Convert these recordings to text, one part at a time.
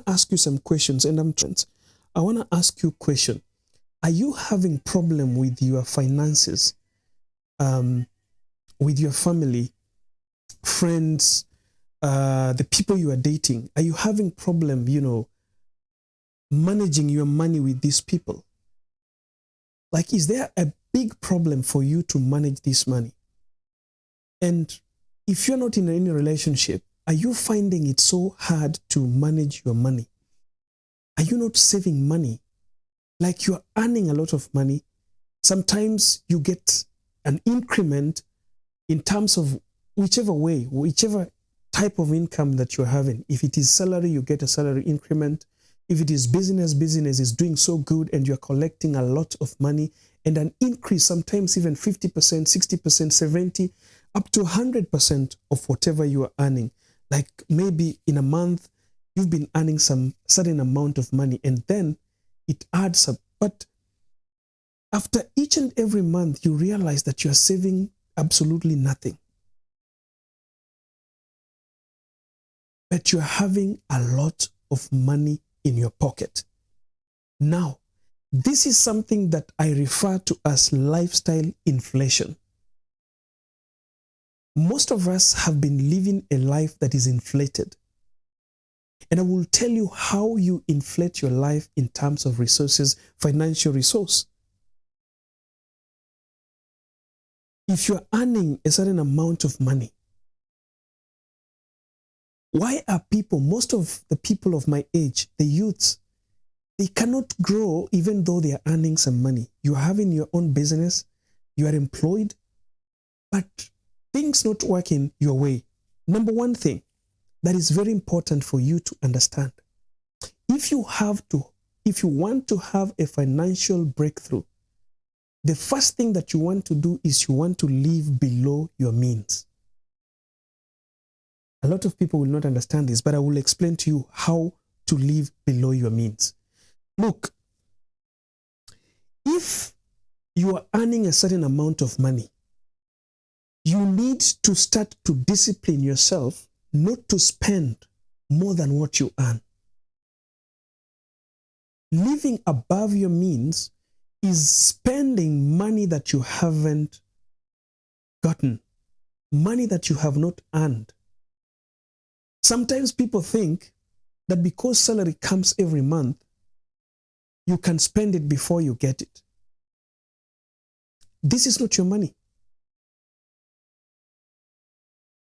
to ask you some questions, and I want to ask you a question. Are you having problem with your finances, with your family, friends, the people you are dating? Are you having problem, managing your money with these people? Like, is there a big problem for you to manage this money? And if you're not in any relationship, are you finding it so hard to manage your money? Are you not saving money? Like, you're earning a lot of money. Sometimes you get an increment in terms of whichever type of income that you're having. If it is salary, you get a salary increment. If it is business is doing so good and you're collecting a lot of money and an increase, sometimes even 50%, 60%, 70%, up to 100% of whatever you are earning. Like maybe in a month, you've been earning some certain amount of money and then it adds up. But after each and every month, you realize that you're saving absolutely nothing. But you're having a lot of money in your pocket. Now, this is something that I refer to as lifestyle inflation. Most of us have been living a life that is inflated. And I will tell you how you inflate your life in terms of resources, financial resource. If you're earning a certain amount of money, why are most of the people of my age, the youths, they cannot grow even though they are earning some money? You are having your own business, you are employed, but things not working your way. Number one thing that is very important for you to understand, if you want to have a financial breakthrough, the first thing that you want to do is you want to live below your means. A lot of people will not understand this, but I will explain to you how to live below your means. Look, if you are earning a certain amount of money, you need to start to discipline yourself not to spend more than what you earn. Living above your means is spending money that you haven't gotten, money that you have not earned. Sometimes people think that because salary comes every month, you can spend it before you get it. This is not your money.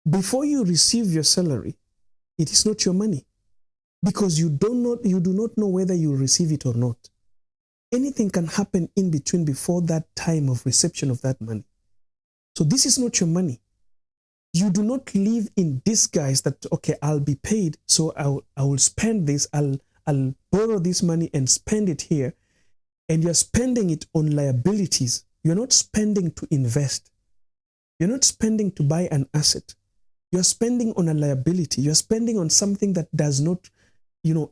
Before you receive your salary, it is not your money because you do not know whether you will receive it or not. Anything can happen in between before that time of reception of that money. So this is not your money. You do not live in disguise that, okay, I'll be paid, so I will spend this, I'll borrow this money and spend it here. And you're spending it on liabilities. You're not spending to invest. You're not spending to buy an asset. You're spending on a liability. You're spending on something that does not,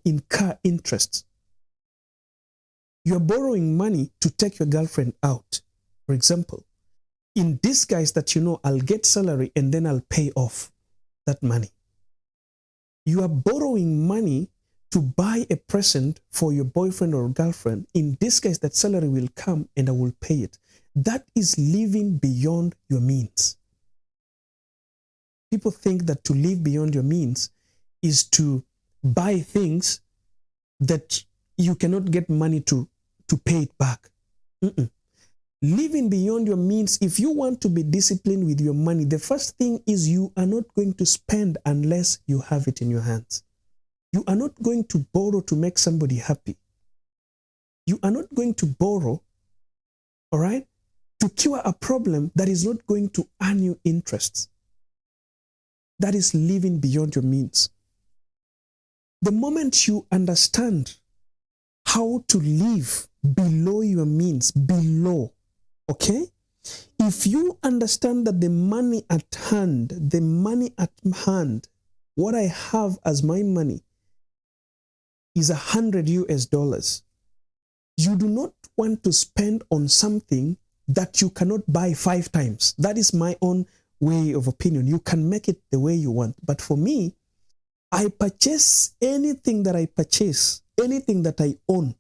incur interest. You're borrowing money to take your girlfriend out, for example, in disguise that I'll get salary and then I'll pay off that money. You are borrowing money to buy a present for your boyfriend or girlfriend in disguise that salary will come and I will pay it. That is living beyond your means. People think that to live beyond your means is to buy things that you cannot get money to pay it back. Living beyond your means, if you want to be disciplined with your money, the first thing is you are not going to spend unless you have it in your hands. You are not going to borrow to make somebody happy. You are not going to borrow, all right, to cure a problem that is not going to earn you interests. That is living beyond your means. The moment you understand how to live below your means, okay? If you understand that the money at hand, what I have as my money is $100, you do not want to spend on something that you cannot buy 5 times. That is my own way of opinion. You can make it the way you want. But for me, I purchase anything that I purchase, anything that I own,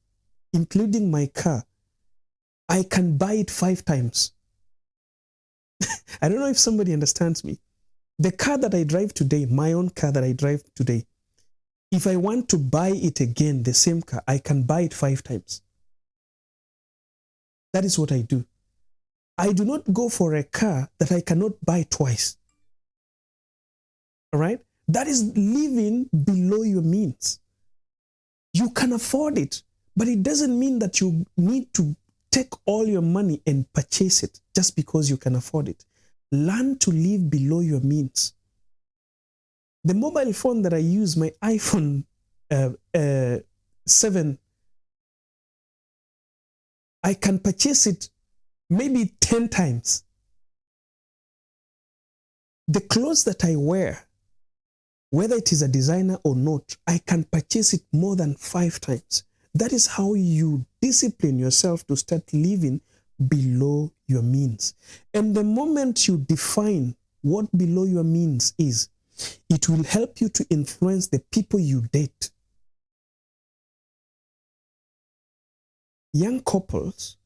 including my car, I can buy it 5 times. I don't know if somebody understands me. The car that I drive today, my own car that I drive today, if I want to buy it again, the same car, I can buy it 5 times. That is what I do. I do not go for a car that I cannot buy twice. All right? That is living below your means. You can afford it, but it doesn't mean that you need to take all your money and purchase it just because you can afford it. Learn to live below your means. The mobile phone that I use, my iPhone 7, I can purchase it maybe 10 times. The clothes that I wear, whether it is a designer or not, I can purchase it more than 5 times. That is how you discipline yourself to start living below your means. And the moment you define what below your means is, it will help you to influence the people you date. Young couples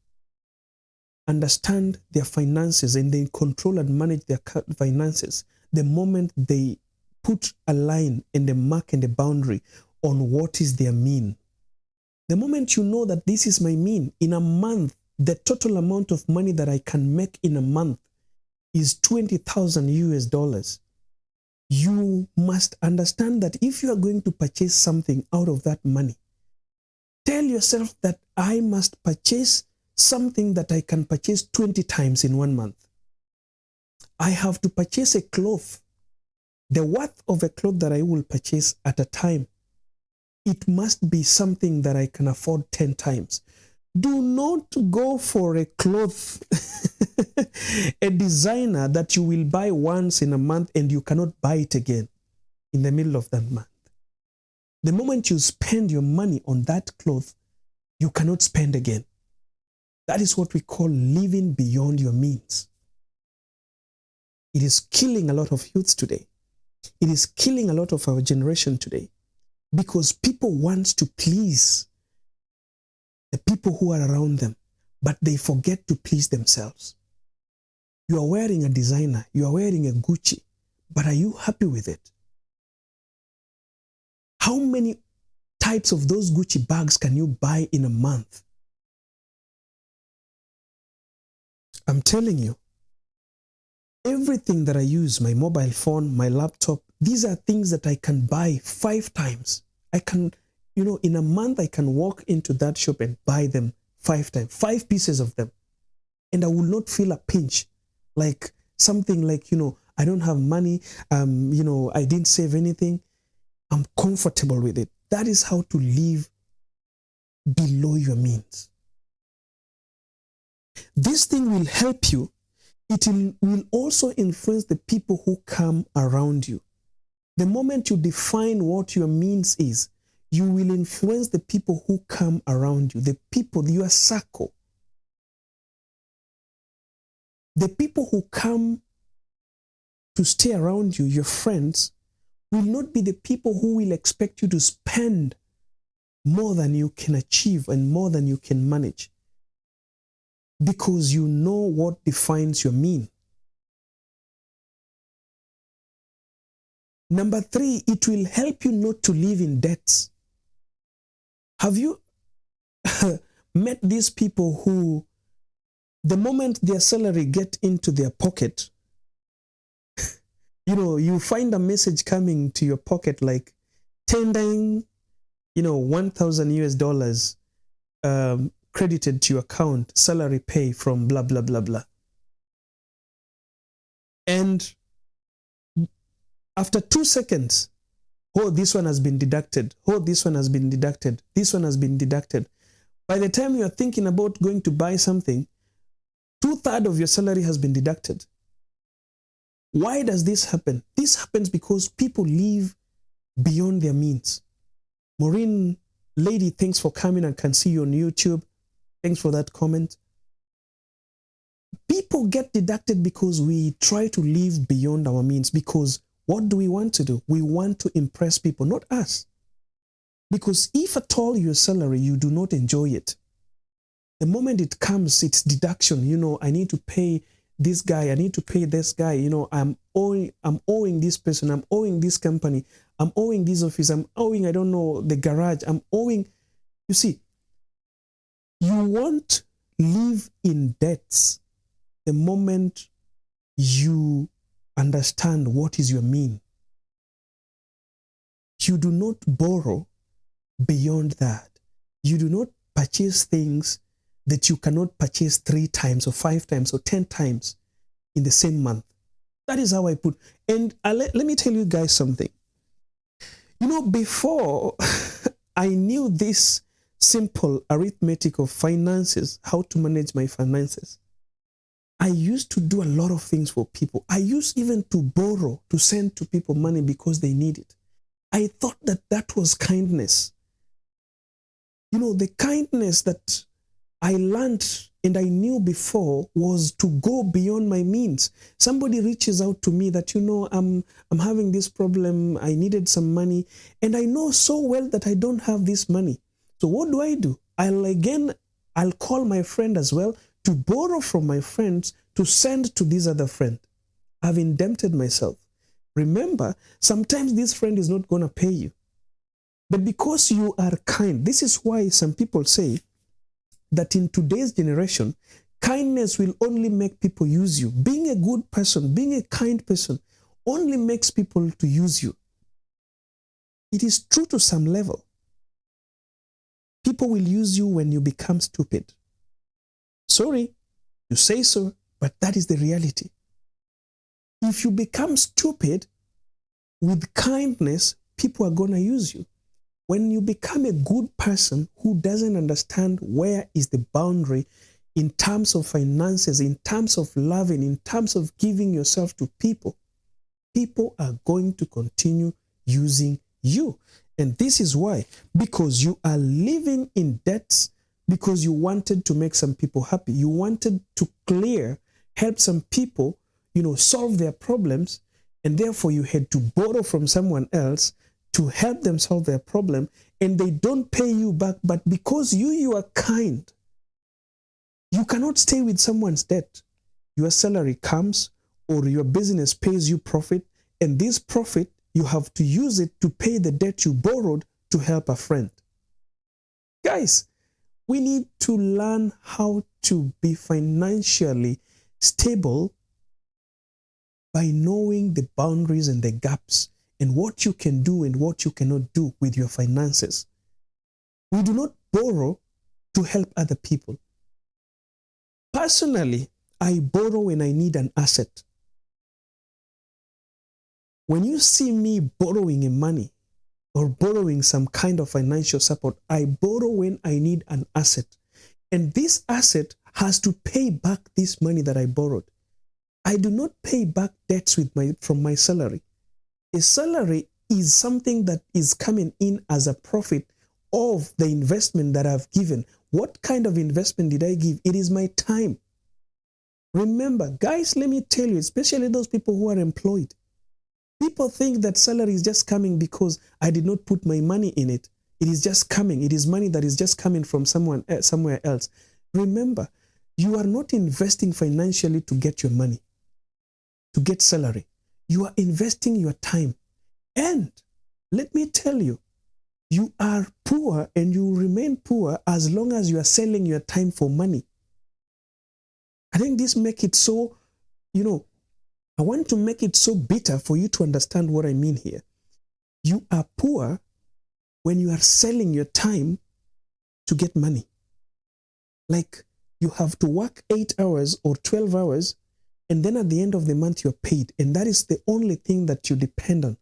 understand their finances and they control and manage their finances the moment they put a line and a mark and a boundary on what is their mean. The moment you know that this is my mean, in a month, the total amount of money that I can make in a month is $20,000. You must understand that if you are going to purchase something out of that money, tell yourself that I must purchase something that I can purchase 20 times in 1 month. I have to purchase a cloth. The worth of a cloth that I will purchase at a time, it must be something that I can afford 10 times. Do not go for a cloth, a designer that you will buy once in a month and you cannot buy it again in the middle of that month. The moment you spend your money on that cloth, you cannot spend again. That is what we call living beyond your means. It is killing a lot of youths today. It is killing a lot of our generation today because people want to please the people who are around them, but they forget to please themselves. You are wearing a designer, you are wearing a Gucci, but are you happy with it? How many types of those Gucci bags can you buy in a month? I'm telling you, everything that I use, my mobile phone, my laptop, these are things that I can buy 5 times. I can, in a month, I can walk into that shop and buy them 5 times, 5 pieces of them. And I will not feel a pinch, like something like, I don't have money, I didn't save anything. I'm comfortable with it. That is how to live below your means. This thing will help you. It will also influence the people who come around you. The moment you define what your means is, you will influence the people who come around you, the people, your circle. The people who come to stay around you, your friends, will not be the people who will expect you to spend more than you can achieve and more than you can manage, because you know what defines your mean. Number 3, it will help you not to live in debts. Have you met these people who, the moment their salary get into their pocket, you find a message coming to your pocket like $10, $1,000 credited to your account, salary pay from blah, blah, blah, blah. And after 2 seconds, this one has been deducted. This one has been deducted. This one has been deducted. By the time you are thinking about going to buy something, 2/3 of your salary has been deducted. Why does this happen? This happens because people live beyond their means. Maureen, lady, thanks for coming. I can see you on YouTube. Thanks for that comment. People get deducted because we try to live beyond our means, because What do we want to do? We want to impress people, not us. Because if at all your salary, you do not enjoy it, the moment it comes, it's deduction. You know, I need to pay this guy, I need to pay this guy, you know, I'm owing this person, I'm owing this company, I'm owing this office, I'm owing, I don't know, the garage, I'm owing. You see, you won't live in debts the moment you understand what is your mean. You do not borrow beyond that. You do not purchase things that you cannot purchase 3 times or 5 times or 10 times in the same month. That is how I put. And let me tell you guys something. You know, before I knew this simple arithmetic of finances, how to manage my finances, I used to do a lot of things for people. I used even to borrow, to send to people money because they need it. I thought that that was kindness. You know, the kindness that I learned and I knew before was to go beyond my means. Somebody reaches out to me that, you know, I'm having this problem, I needed some money, and I know so well that I don't have this money. So what do? I'll call my friend as well to borrow from my friends to send to this other friend. I've indebted myself. Remember, sometimes this friend is not going to pay you. But because you are kind, this is why some people say that in today's generation, kindness will only make people use you. Being a good person, being a kind person, only makes people to use you. It is true to some level. People will use you when you become stupid. Sorry, you say so, but that is the reality. If you become stupid with kindness, people are going to use you. When you become a good person who doesn't understand where is the boundary in terms of finances, in terms of loving, in terms of giving yourself to people, people are going to continue using you. And this is why, because you are living in debts, because you wanted to make some people happy. You wanted to help some people, you know, solve their problems, and therefore you had to borrow from someone else to help them solve their problem, and they don't pay you back. But because you are kind, you cannot stay with someone's debt. Your salary comes or your business pays you profit, and this profit, you have to use it to pay the debt you borrowed to help a friend. Guys, we need to learn how to be financially stable by knowing the boundaries and the gaps and what you can do and what you cannot do with your finances. We do not borrow to help other people. Personally, I borrow when I need an asset. When you see me borrowing money or borrowing some kind of financial support, I borrow when I need an asset. And this asset has to pay back this money that I borrowed. I do not pay back debts from my salary. A salary is something that is coming in as a profit of the investment that I've given. What kind of investment did I give? It is my time. Remember, guys, let me tell you, especially those people who are employed, people think that salary is just coming because I did not put my money in it. It is just coming. It is money that is just coming from somewhere else. Remember, you are not investing financially to get your money, to get salary. You are investing your time. And let me tell you, you are poor and you remain poor as long as you are selling your time for money. I think this makes it so, I want to make it so bitter for you to understand what I mean here. You are poor when you are selling your time to get money. Like you have to work 8 hours or 12 hours, and then at the end of the month you're paid. And that is the only thing that you depend on.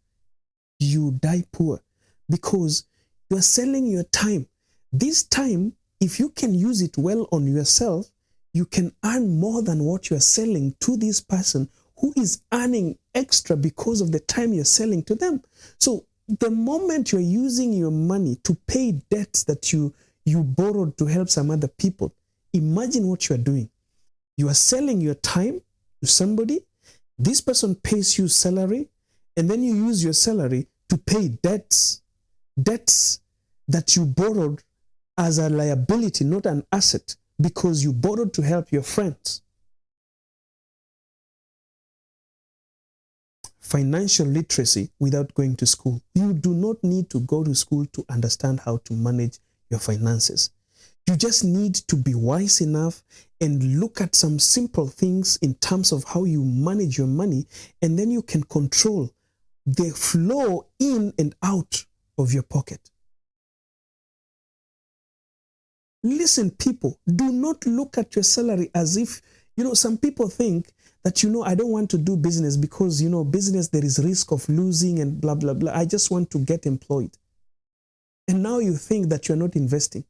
You die poor because you're selling your time. This time, if you can use it well on yourself, you can earn more than what you're selling to this person who is earning extra because of the time you're selling to them. So the moment you're using your money to pay debts that you borrowed to help some other people, imagine what you're doing. You are selling your time to somebody. This person pays you salary, and then you use your salary to pay debts that you borrowed as a liability, not an asset, because you borrowed to help your friends. Financial literacy without going to school. You do not need to go to school to understand how to manage your finances. You just need to be wise enough and look at some simple things in terms of how you manage your money, and then you can control the flow in and out of your pocket. Listen, people, do not look at your salary as if, some people think that, I don't want to do business because, business, there is risk of losing and blah, blah, blah. I just want to get employed. And now you think that you're not investing.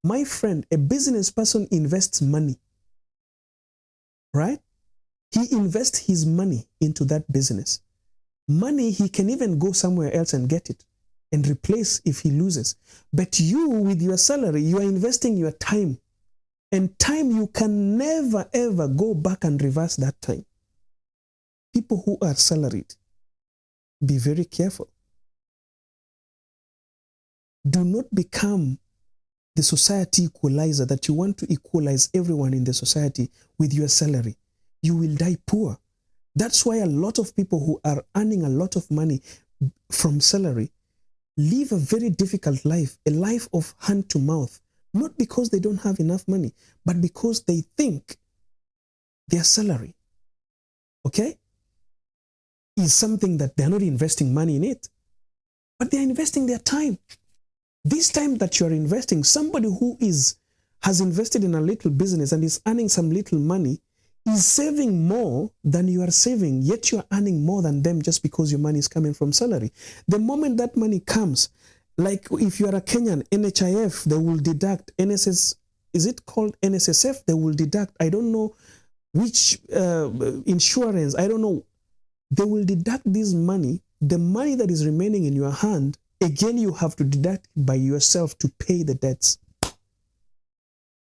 My friend, a business person invests money, right? He invests his money into that business. Money, he can even go somewhere else and get it and replace if he loses. But you, with your salary, you are investing your time. And time, you can never, ever go back and reverse that time. People who are salaried, be very careful. Do not become the society equalizer, that you want to equalize everyone in the society with your salary. You will die poor. That's why a lot of people who are earning a lot of money from salary live a very difficult life, a life of hand to mouth, not because they don't have enough money, but because they think their salary, okay, is something that they're not investing money in it, but they're investing their time. This time that you're investing, somebody who has invested in a little business and is earning some little money is saving more than you are saving, yet you are earning more than them just because your money is coming from salary. The moment that money comes, like if you are a Kenyan, NHIF, they will deduct, NSS, is it called NSSF? They will deduct, I don't know which insurance, I don't know. They will deduct this money, the money that is remaining in your hand, again, you have to deduct by yourself to pay the debts.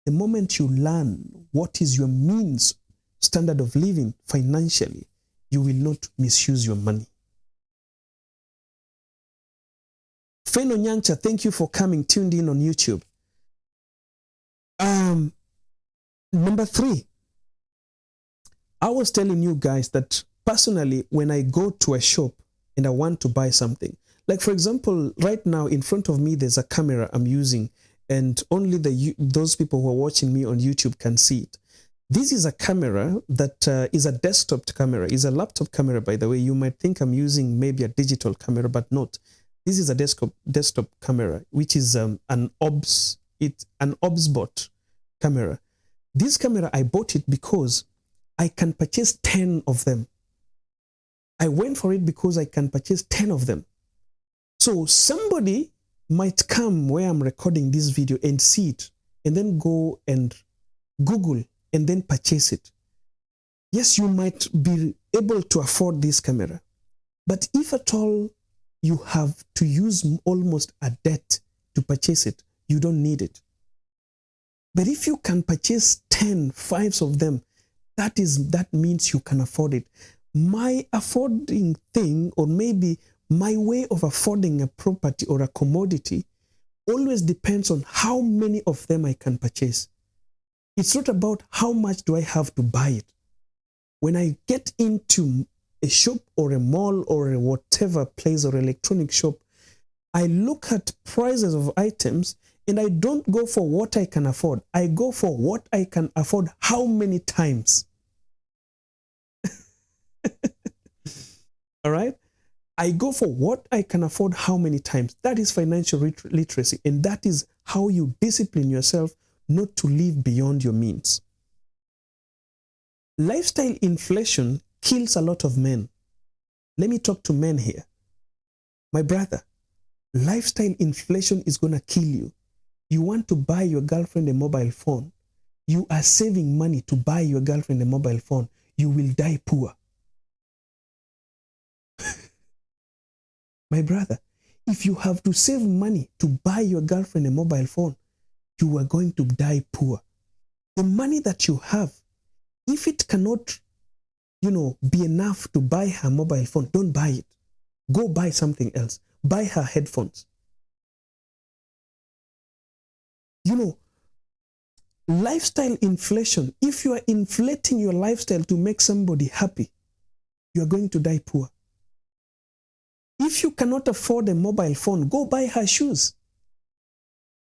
The moment you learn what is your means, standard of living financially, you will not misuse your money. Feno Nyancha, thank you for coming, tuned in on YouTube. Number 3, I was telling you guys that personally, when I go to a shop and I want to buy something, like for example, right now in front of me, there's a camera I'm using, and only those people who are watching me on YouTube can see it. This is a camera that is a desktop camera. It's a laptop camera, by the way. You might think I'm using maybe a digital camera, but not. This is a desktop camera, which is an OBSBot camera. This camera, I bought it because I can purchase 10 of them. I went for it because I can purchase 10 of them. So somebody might come where I'm recording this video and see it, and then go and Google and then purchase it. Yes, you might be able to afford this camera, but if at all you have to use almost a debt to purchase it, you don't need it. But if you can purchase 5 of them, that means you can afford it. My affording thing, or maybe my way of affording a property or a commodity, always depends on how many of them I can purchase. It's not about how much do I have to buy it. When I get into a shop or a mall or a whatever place or electronic shop, I look at prices of items and I don't go for what I can afford. I go for what I can afford how many times. All right? I go for what I can afford how many times. That is financial literacy, and that is how you discipline yourself not to live beyond your means. Lifestyle inflation kills a lot of men. Let me talk to men here. My brother, lifestyle inflation is going to kill you. You want to buy your girlfriend a mobile phone. You are saving money to buy your girlfriend a mobile phone. You will die poor. My brother, if you have to save money to buy your girlfriend a mobile phone, you are going to die poor. The money that you have, if it cannot, be enough to buy her mobile phone, don't buy it. Go buy something else. Buy her headphones. You know, lifestyle inflation, if you are inflating your lifestyle to make somebody happy, you are going to die poor. If you cannot afford a mobile phone, go buy her shoes.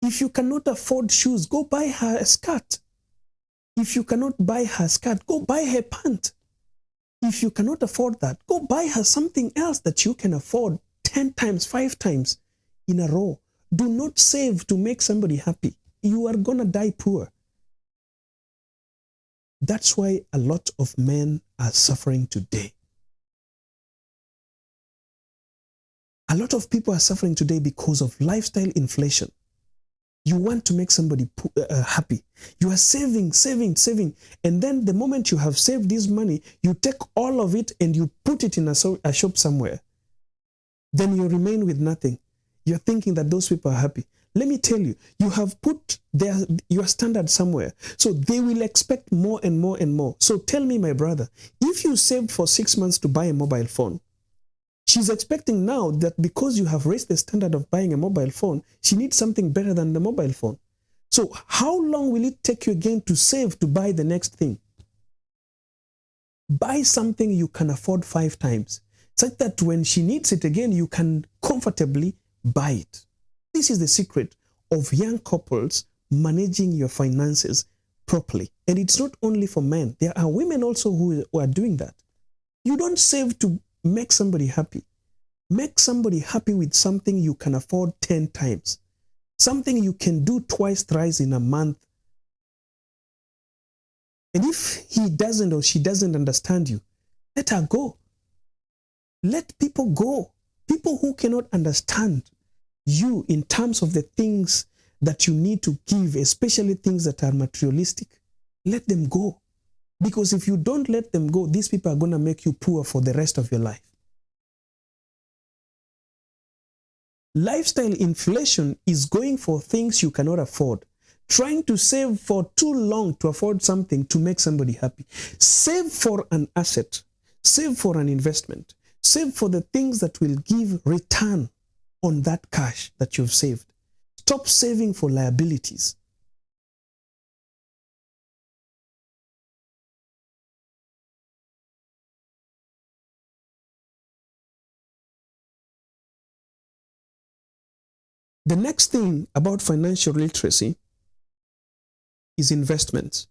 If you cannot afford shoes, go buy her a skirt. If you cannot buy her skirt, go buy her pant. If you cannot afford that, go buy her something else that you can afford 10 times, 5 times in a row. Do not save to make somebody happy. You are going to die poor. That's why a lot of men are suffering today. A lot of people are suffering today because of lifestyle inflation. You want to make somebody happy. You are saving. And then the moment you have saved this money, you take all of it and you put it in a shop somewhere. Then you remain with nothing. You're thinking that those people are happy. Let me tell you, you have put your standard somewhere. So they will expect more and more and more. So tell me, my brother, if you saved for 6 months to buy a mobile phone, she's expecting now that because you have raised the standard of buying a mobile phone, she needs something better than the mobile phone. So how long will it take you again to save to buy the next thing? Buy something you can afford 5 times, such that when she needs it again, you can comfortably buy it. This is the secret of young couples managing your finances properly. And it's not only for men. There are women also who are doing that. You don't save to make somebody happy. Make somebody happy with something you can afford 10 times. Something you can do twice, thrice in a month. And if he doesn't or she doesn't understand you, let her go. Let people go. People who cannot understand you in terms of the things that you need to give, especially things that are materialistic, let them go. Because if you don't let them go, these people are going to make you poor for the rest of your life. Lifestyle inflation is going for things you cannot afford. Trying to save for too long to afford something to make somebody happy. Save for an asset. Save for an investment. Save for the things that will give return on that cash that you've saved. Stop saving for liabilities. The next thing about financial literacy is investments.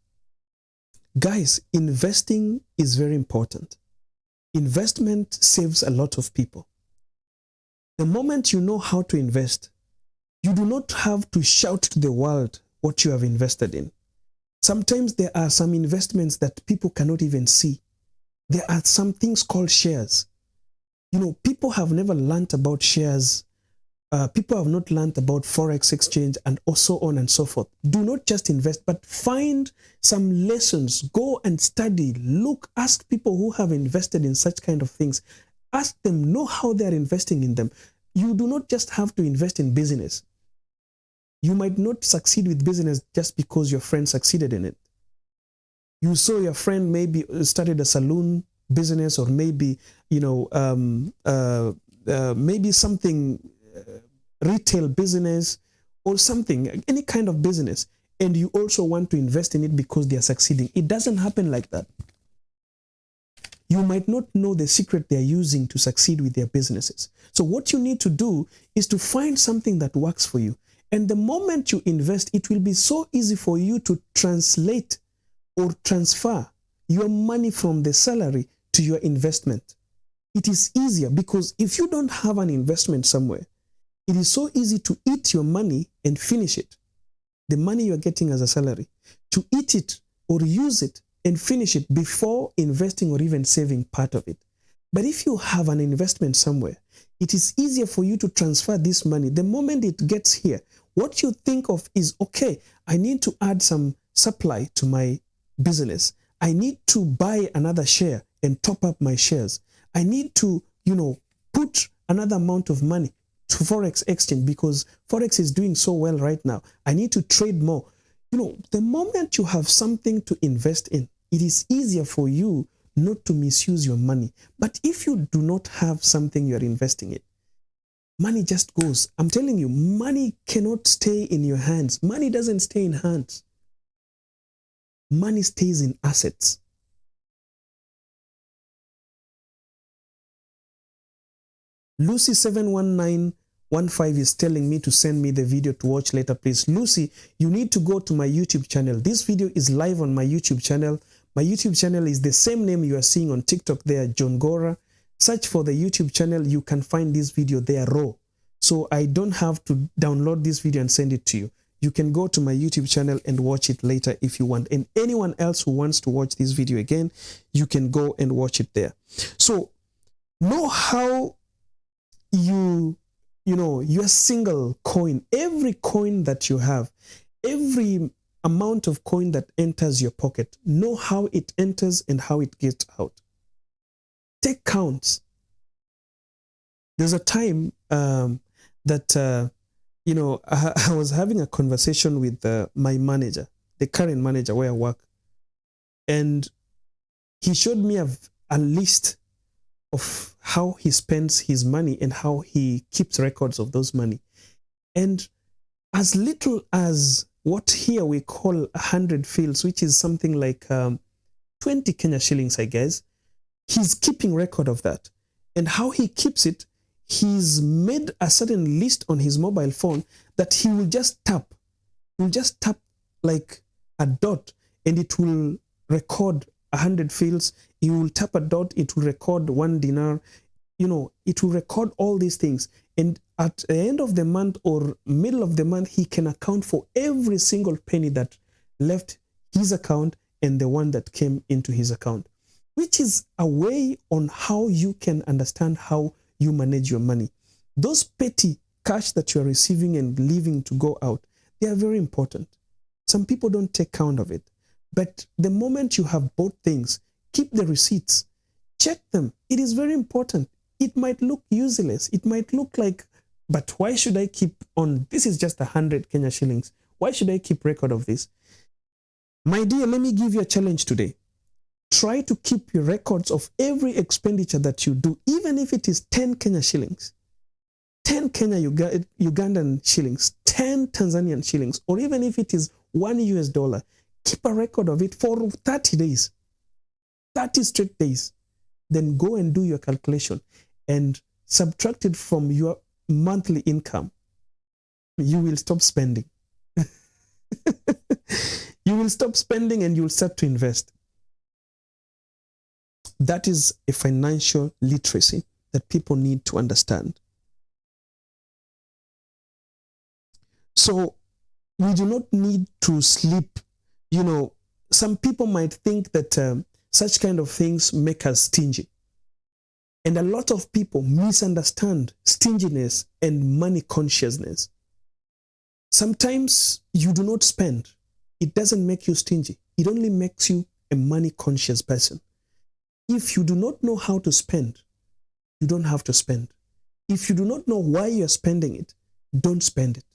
Guys, investing is very important. Investment saves a lot of people. The moment you know how to invest, you do not have to shout to the world what you have invested in. Sometimes there are some investments that people cannot even see. There are some things called shares. You know, people have never learned about shares. People have not learned about Forex exchange and so on and so forth. Do not just invest, but find some lessons. Go and study. Look, ask people who have invested in such kind of things. Ask them, know how they are investing in them. You do not just have to invest in business. You might not succeed with business just because your friend succeeded in it. You saw your friend maybe started a saloon business, or maybe, maybe something, retail business or something, any kind of business, and you also want to invest in it because they are succeeding. It doesn't happen like that. You might not know the secret they are using to succeed with their businesses. So what you need to do is to find something that works for you. And the moment you invest, it will be so easy for you to translate or transfer your money from the salary to your investment. It is easier because if you don't have an investment somewhere, it is so easy to eat your money and finish it. The money you're getting as a salary, to eat it or use it and finish it before investing or even saving part of it. But if you have an investment somewhere, it is easier for you to transfer this money. The moment it gets here, what you think of is, okay, I need to add some supply to my business. I need to buy another share and top up my shares. I need to, put another amount of money to Forex exchange because Forex is doing so well right now. I need to trade more. The moment you have something to invest in, it is easier for you not to misuse your money. But if you do not have something you're investing in, money just goes. I'm telling you, money cannot stay in your hands. Money doesn't stay in hands. Money stays in assets. Lucy71915 is telling me to send me the video to watch later, please. Lucy, you need to go to my YouTube channel. This video is live on my YouTube channel. My YouTube channel is the same name you are seeing on TikTok there, John Gora. Search for the YouTube channel. You can find this video there raw. So I don't have to download this video and send it to you. You can go to my YouTube channel and watch it later if you want. And anyone else who wants to watch this video again, you can go and watch it there. So know how your single coin, every coin that you have, every amount of coin that enters your pocket, know how it enters and how it gets out. Take counts. There's a time that I was having a conversation with my manager, the current manager where I work, and he showed me a list of how he spends his money and how he keeps records of those money. And as little as what here we call 100 fields, which is something like 20 Kenya shillings, I guess, he's keeping record of that. And how he keeps it, he's made a certain list on his mobile phone that he will just tap. He'll just tap like a dot and it will record 100 fields. He will tap a dot, it will record 1 dinar. It will record all these things. And at the end of the month or middle of the month, he can account for every single penny that left his account and the one that came into his account, which is a way on how you can understand how you manage your money. Those petty cash that you are receiving and leaving to go out, they are very important. Some people don't take count of it. But the moment you have bought things, keep the receipts, check them. It is very important. It might look useless. It might look like, but why should I keep on? This is just 100 Kenya shillings. Why should I keep record of this? My dear, let me give you a challenge today. Try to keep your records of every expenditure that you do, even if it is 10 Kenya shillings, 10 Kenya Ugandan shillings, 10 Tanzanian shillings, or even if it is $1 US. Keep a record of it for 30 days, 30 straight days. Then go and do your calculation and subtract it from your monthly income. You will stop spending. You will stop spending and you will start to invest. That is a financial literacy that people need to understand. So we do not need to sleep. Some people might think that such kind of things make us stingy. And a lot of people misunderstand stinginess and money consciousness. Sometimes you do not spend. It doesn't make you stingy. It only makes you a money conscious person. If you do not know how to spend, you don't have to spend. If you do not know why you're spending it, don't spend it.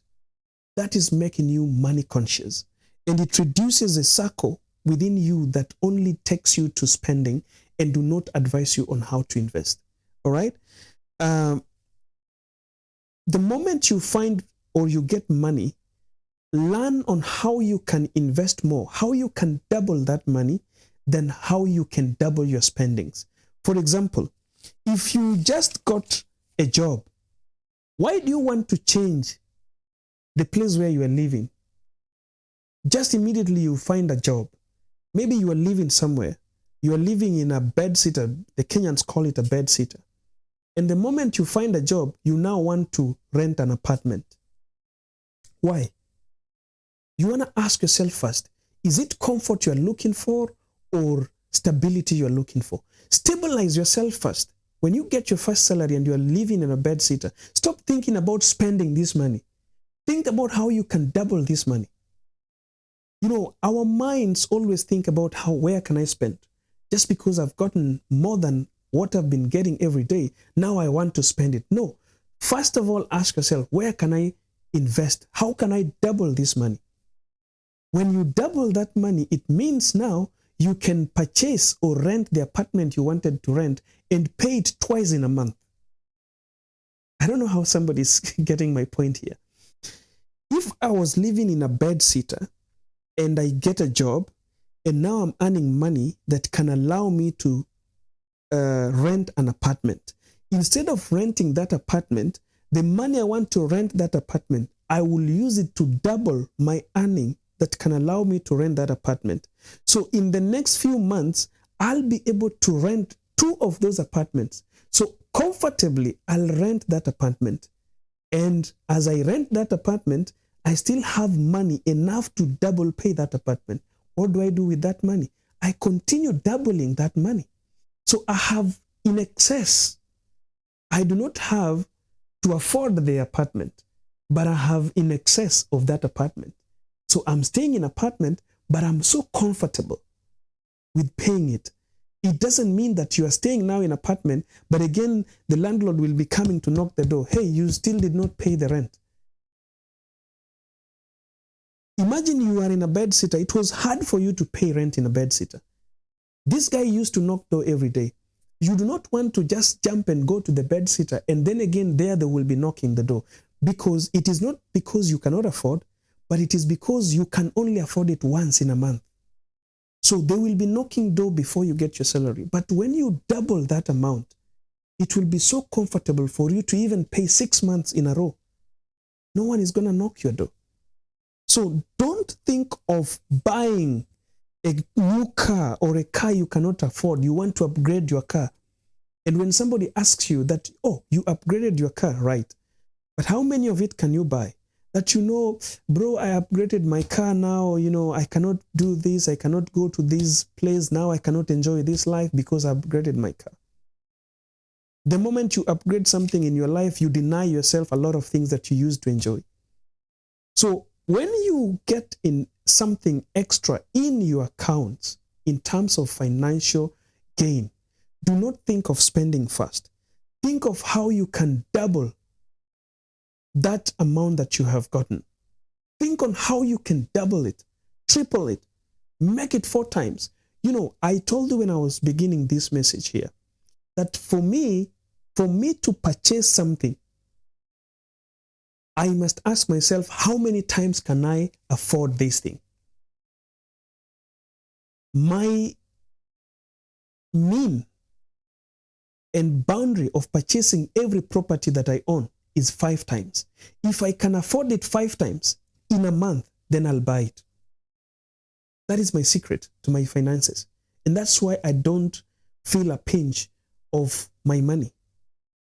That is making you money conscious. And it reduces a circle within you that only takes you to spending and do not advise you on how to invest. All right? The moment you find or you get money, learn on how you can invest more, how you can double that money, then how you can double your spendings. For example, if you just got a job, why do you want to change the place where you are living? Just immediately you find a job. Maybe you are living somewhere. You are living in a bedsitter. The Kenyans call it a bedsitter. And the moment you find a job, you now want to rent an apartment. Why? You want to ask yourself first, is it comfort you are looking for or stability you are looking for? Stabilize yourself first. When you get your first salary and you are living in a bedsitter, stop thinking about spending this money. Think about how you can double this money. Our minds always think about where can I spend? Just because I've gotten more than what I've been getting every day, now I want to spend it. No. First of all, ask yourself, where can I invest? How can I double this money? When you double that money, it means now you can purchase or rent the apartment you wanted to rent and pay it twice in a month. I don't know how somebody's getting my point here. If I was living in a bedsitter and I get a job and now I'm earning money that can allow me to rent an apartment, instead of renting that apartment, the money I want to rent that apartment, I will use it to double my earning that can allow me to rent that apartment. So in the next few months, I'll be able to rent 2 of those apartments. So comfortably, I'll rent that apartment. And as I rent that apartment, I still have money enough to double pay that apartment. What do I do with that money? I continue doubling that money. So I have in excess. I do not have to afford the apartment, but I have in excess of that apartment. So I'm staying in an apartment, but I'm so comfortable with paying it. It doesn't mean that you are staying now in an apartment, but again, the landlord will be coming to knock the door. Hey, you still did not pay the rent. Imagine you are in a bedsitter. It was hard for you to pay rent in a bedsitter. This guy used to knock door every day. You do not want to just jump and go to the bedsitter and then again there they will be knocking the door, because it is not because you cannot afford, but it is because you can only afford it once in a month. So they will be knocking door before you get your salary. But when you double that amount, it will be so comfortable for you to even pay 6 months in a row. No one is going to knock your door. So don't think of buying a new car or a car you cannot afford. You want to upgrade your car. And when somebody asks you that, oh, you upgraded your car, right? But how many of it can you buy? That you know, bro, I upgraded my car now, you know, I cannot do this, I cannot go to this place now, I cannot enjoy this life because I upgraded my car. The moment you upgrade something in your life, you deny yourself a lot of things that you used to enjoy. So when you get in something extra in your accounts in terms of financial gain, do not think of spending first. Think of how you can double that amount that you have gotten. Think on how you can double it, triple it, make it 4 times. You know, I told you when I was beginning this message here that for me to purchase something, I must ask myself, how many times can I afford this thing? My mean and boundary of purchasing every property that I own is 5 times. If I can afford it 5 times in a month, then I'll buy it. That is my secret to my finances. And that's why I don't feel a pinch of my money.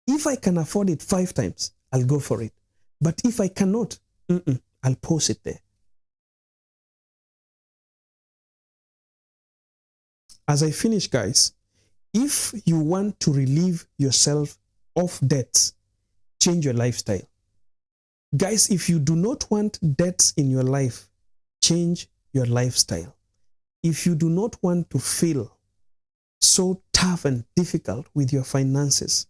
If I can afford it 5 times, I'll go for it. But if I cannot, I'll pause it there. As I finish, guys, if you want to relieve yourself of debts, change your lifestyle. Guys, if you do not want debts in your life, change your lifestyle. If you do not want to feel so tough and difficult with your finances,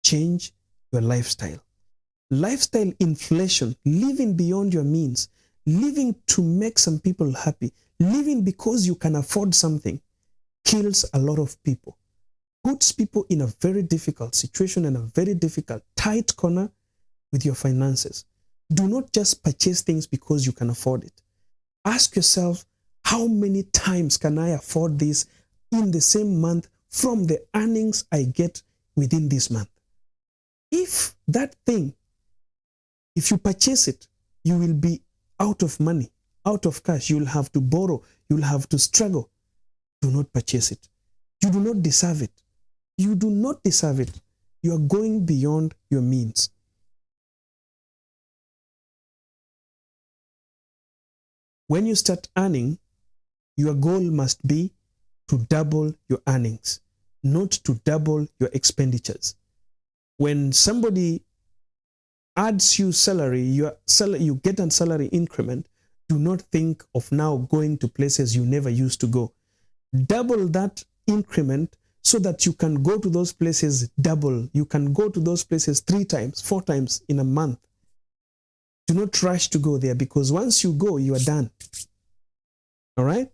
change your lifestyle. Lifestyle inflation, living beyond your means, living to make some people happy, living because you can afford something, kills a lot of people, puts people in a very difficult situation and a very difficult, tight corner with your finances. Do not just purchase things because you can afford it. Ask yourself, how many times can I afford this in the same month from the earnings I get within this month? If that thing, if you purchase it, you will be out of money, out of cash. You will have to borrow. You will have to struggle. Do not purchase it. You do not deserve it. You do not deserve it. You are going beyond your means. When you start earning, your goal must be to double your earnings, not to double your expenditures. When somebody adds you salary, you get a salary increment, do not think of now going to places you never used to go. Double that increment so that you can go to those places double. You can go to those places 3 times, 4 times in a month. Do not rush to go there, because once you go, you are done. All right?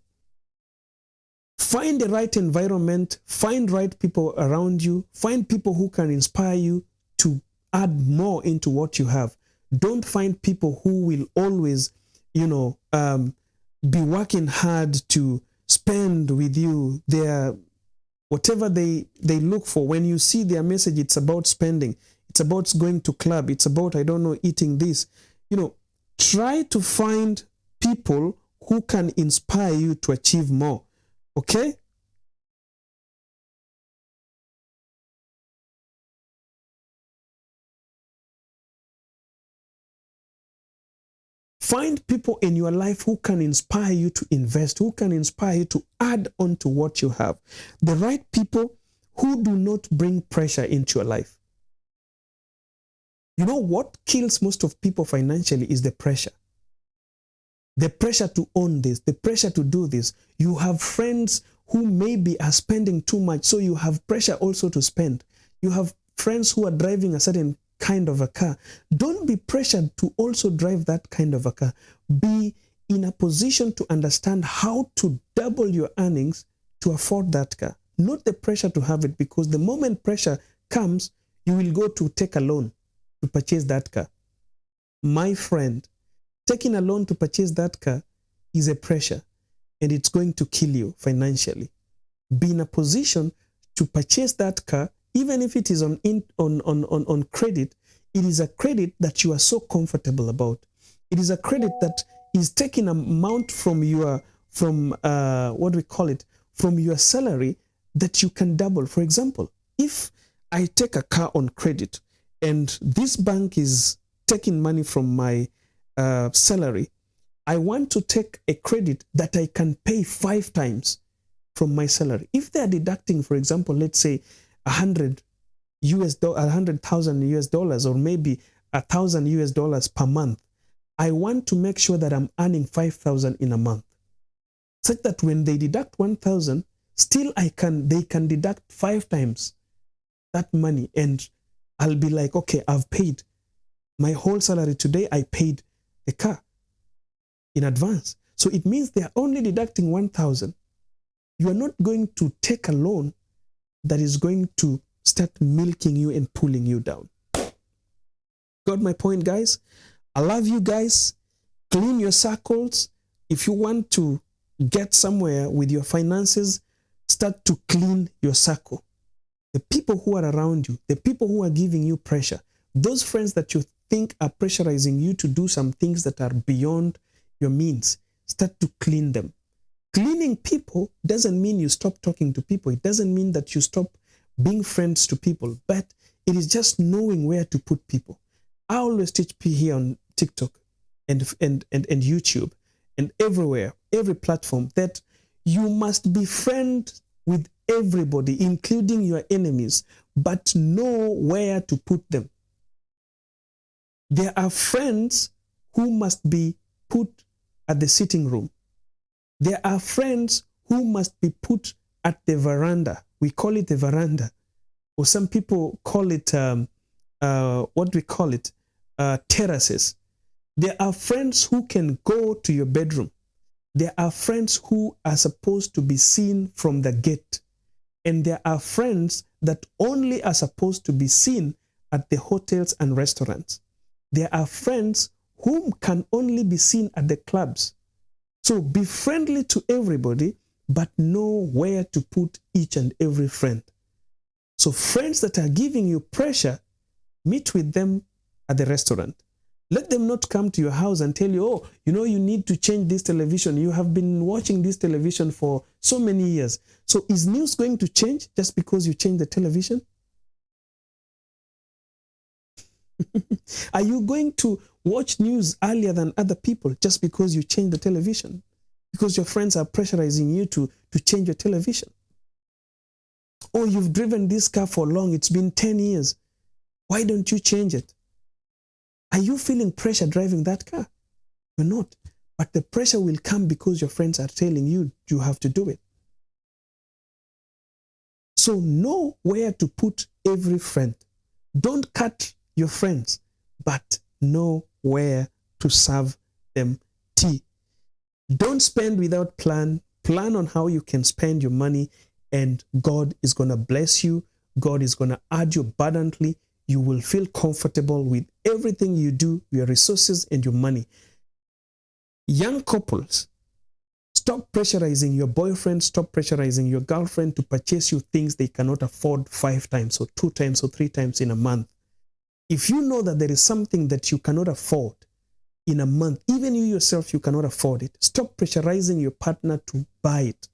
Find the right environment, find right people around you, find people who can inspire you to add more into what you have. Don't find people who will always, be working hard to spend with you. Their whatever they look for. When you see their message, it's about spending. It's about going to club. It's about, I don't know, eating this. Try to find people who can inspire you to achieve more. Okay? Find people in your life who can inspire you to invest, who can inspire you to add on to what you have. The right people who do not bring pressure into your life. You know what kills most of people financially is the pressure. The pressure to own this, the pressure to do this. You have friends who maybe are spending too much, so you have pressure also to spend. You have friends who are driving a certain kind of a car. Don't be pressured to also drive that kind of a car. Be in a position to understand how to double your earnings to afford that car. Not the pressure to have it, because the moment pressure comes, you will go to take a loan to purchase that car. My friend, taking a loan to purchase that car is a pressure, and it's going to kill you financially. Be in a position to purchase that car, even if it is on credit. It is a credit that you are so comfortable about. It is a credit that is taking amount from your from your salary that you can double. For example, if I take a car on credit and this bank is taking money from my salary, I want to take a credit that I can pay 5 times from my salary. If they are deducting, for example, let's say $100,000 US, or maybe $1,000 US per month, I want to make sure that I'm earning 5,000 in a month, such that when they deduct 1,000, still they can deduct 5 times that money, and I'll be like, okay, I've paid my whole salary today. I paid the car in advance. So it means they are only deducting 1,000. You are not going to take a loan that is going to start milking you and pulling you down. Got my point, guys? I love you guys. Clean your circles. If you want to get somewhere with your finances, start to clean your circle. The people who are around you, the people who are giving you pressure, those friends that you think are pressurizing you to do some things that are beyond your means, start to clean them. Cleaning people doesn't mean you stop talking to people. It doesn't mean that you stop being friends to people, but it is just knowing where to put people. I always teach here on TikTok and YouTube and everywhere, every platform, that you must be friends with everybody, including your enemies, but know where to put them. There are friends who must be put at the sitting room. There are friends who must be put at the veranda. We call it the veranda, or some people call it terraces. There are friends who can go to your bedroom. There are friends who are supposed to be seen from the gate. And there are friends that only are supposed to be seen at the hotels and restaurants. There are friends whom can only be seen at the clubs. So be friendly to everybody, but know where to put each and every friend. So friends that are giving you pressure, meet with them at the restaurant. Let them not come to your house and tell you, oh, you need to change this television. You have been watching this television for so many years. So is news going to change just because you change the television? Are you going to watch news earlier than other people just because you change the television? Because your friends are pressurizing you to change your television? Oh, you've driven this car for long. It's been 10 years. Why don't you change it? Are you feeling pressure driving that car? You're not. But the pressure will come because your friends are telling you you have to do it. So know where to put every friend. Don't cut your friends, but know where to serve them tea. Don't spend without plan plan on how you can spend your money, and God is going to bless you. God is going to add you abundantly. You will feel comfortable with everything you do, your resources and your money. Young couples, stop pressurizing your boyfriend, stop pressurizing your girlfriend to purchase you things they cannot afford 5 times or 2 times or 3 times in a month. If you know that there is something that you cannot afford in a month, even you yourself, you cannot afford it, stop pressurizing your partner to buy it.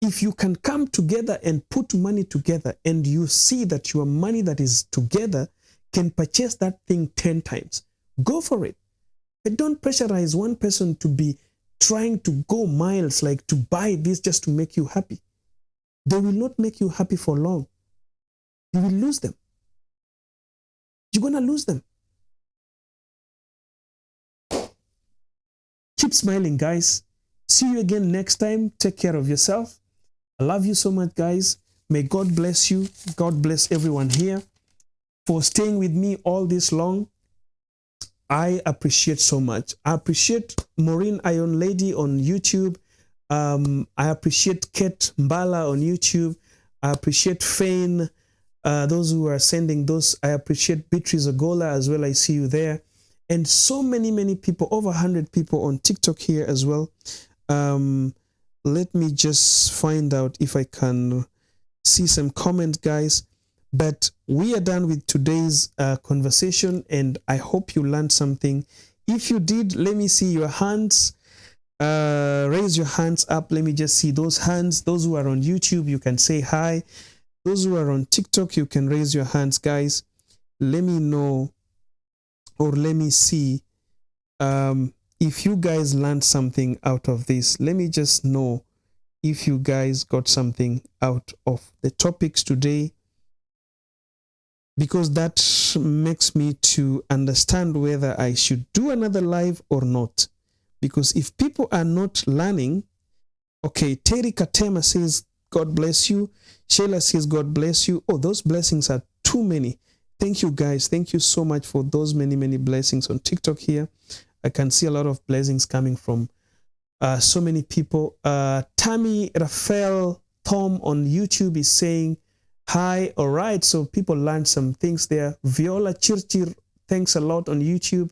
If you can come together and put money together and you see that your money that is together can purchase that thing 10 times, go for it. But don't pressurize one person to be trying to go miles, like to buy this just to make you happy. They will not make you happy for long. You will lose them. You're going to lose them. Keep smiling, guys. See you again next time. Take care of yourself. I love you so much, guys. May God bless you. God bless everyone here for staying with me all this long. I appreciate so much. I appreciate Maureen Iron Lady on YouTube. I appreciate Kate Mbala on YouTube. I appreciate Fane, those who are sending those. I appreciate Beatrice Ogola as well. I see you there. And so many people, over 100 people on TikTok here as well. Let me just find out if I can see some comments, guys. But we are done with today's conversation, and I hope you learned something. If you did, let me see your hands. Raise your hands up. Let me just see those hands. Those who are on YouTube, you can say hi. Those who are on TikTok, you can raise your hands, guys. Let me know, or let me see if you guys learned something out of this. Let me just know if you guys got something out of the topics today, because that makes me to understand whether I should do another live or not. Because if people are not learning, okay, Terry Katema says, God bless you. Sheila says, God bless you. Oh, those blessings are too many. Thank you, guys. Thank you so much for those many blessings on TikTok here. I can see a lot of blessings coming from so many people. Tammy Raphael Tom on YouTube is saying, hi. All right. So people learned some things there. Viola Chirchir, thanks a lot on YouTube.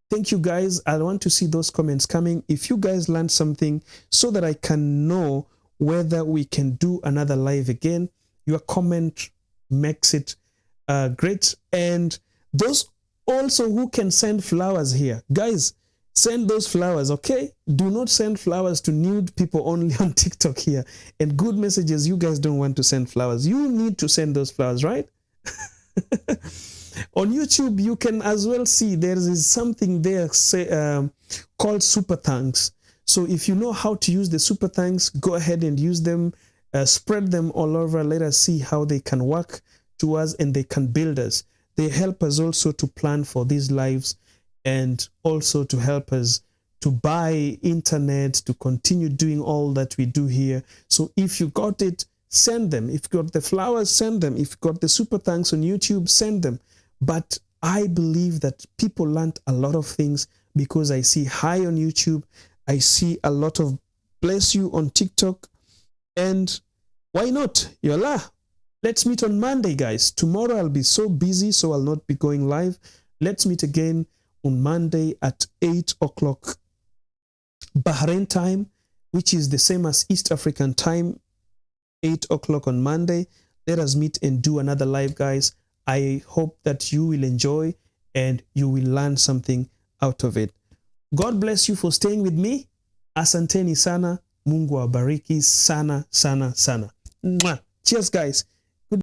Thank you, guys. I want to see those comments coming. If you guys learned something, so that I can know whether we can do another live again, your comment makes it great. And those also who can send flowers here, guys, send those flowers, okay? Do not send flowers to nude people only on TikTok here. And good messages, you guys don't want to send flowers. You need to send those flowers, right? On YouTube, you can as well see there is something there called super thanks. So if you know how to use the super thanks, go ahead and use them. Spread them all over. Let us see how they can work to us and they can build us. They help us also to plan for these lives, and also to help us to buy internet, to continue doing all that we do here. So if you got it, send them. If you got the flowers, send them. If you got the super thanks on YouTube, send them. But I believe that people learned a lot of things, because I see hi on YouTube. I see a lot of bless you on TikTok. And why not? Yola. Let's meet on Monday, guys. Tomorrow I'll be so busy, so I'll not be going live. Let's meet again on Monday at 8 o'clock Bahrain time, which is the same as East African time, 8 o'clock on Monday. Let us meet and do another live, guys. I hope that you will enjoy and you will learn something out of it. God bless you for staying with me. Asanteni sana. Mungu awabariki sana. Mwah. Cheers, guys.